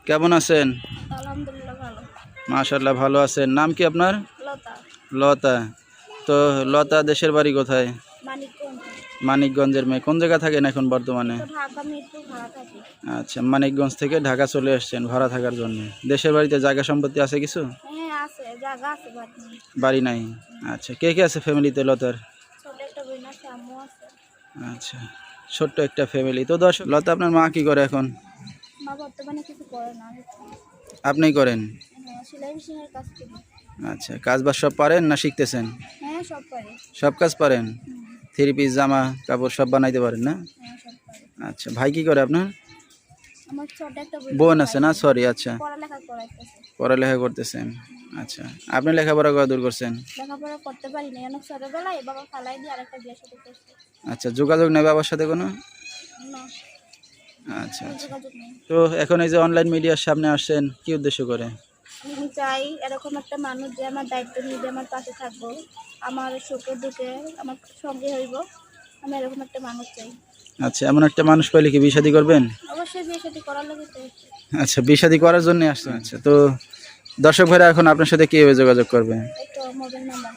কেমন আছেন? আলহামদুলিল্লাহ ভালো। মাশাআল্লাহ ভালো আছেন। নাম কি আপনার? লতা। লতা। তো লতা দেশের বাড়ি কোথায়? মানিকগঞ্জ। মানিকগঞ্জের মেয়ে। কোন জায়গা থাকেন এখন বর্তমানে? তো ঢাকা মিরপুর ভাড়া থাকি। আচ্ছা, মানিকগঞ্জ থেকে ঢাকা চলে আসছেন ভাড়া থাকার জন্য। দেশের বাড়িতে জায়গা সম্পত্তি আছে কিছু? হ্যাঁ আছে, জায়গা আছে, বাড়ি নেই। বাড়ি নাই। আচ্ছা, কে কে আছে ফ্যামিলিতে লতার? ছোট একটা বোন আছে, আম্মু আছে। আচ্ছা, ছোট্ট একটা ফ্যামিলি। তো দর্শক, লতা আপনার মা কি করে এখন? মা বর্তমানে কিছু করে না। আপনিই করেন? হ্যাঁ, সেলাই মেশিনের কাজ করি। আচ্ছা, কাজ বাজ সব পারেন না শিখতেছেন? হ্যাঁ সব পারি। সব কাজ পারেন? থ্রি পিস জামা কাপড় সব বানাইতে পারেন না? হ্যাঁ সব পারি। আচ্ছা, ভাই কি করে আপনার? আমার ছোট একটা বোন আছে না? সরি, আচ্ছা, পড়ালেখা করাইতেছে। পড়ালেখা করতেছেন। আচ্ছা, আপনি লেখাপড়া কত দূর করছেন? লেখাপড়া করতে পারি না, অনেক ছোটবেলায় বাবা ফালাই দিয়ে আরেকটা বিয়ে সাথে করছে। আচ্ছা, যোগাযোগ নেই বাবার সাথে কোনো? না, আচ্ছা কোনো আচ্ছা। যোগাযোগ নেই। তো এখন এই যে অনলাইন মিডিয়ার সামনে আসছেন, কি উদ্দেশ্য করে? আমি চাই এরকম একটা মানুষ যে আমার দায়িত্ব নিবে, আমার পাশে থাকবো, আমার সুখে দুঃখে আমার সঙ্গে হইব। আমি এরকম একটা মানুষ চাই। আচ্ছা, এমন একটা মানুষ পাইলে কি বিয়ে শাদী করবেন? অবশ্যই বিয়ে শাদী করার লাগে তো। আচ্ছা, বিয়ে শাদী করার জন্য আসছেন। আচ্ছা, তো দর্শক ভাইরা এখন আপনার সাথে কিভাবে যোগাযোগ করবে? একটা মোবাইল নাম্বার।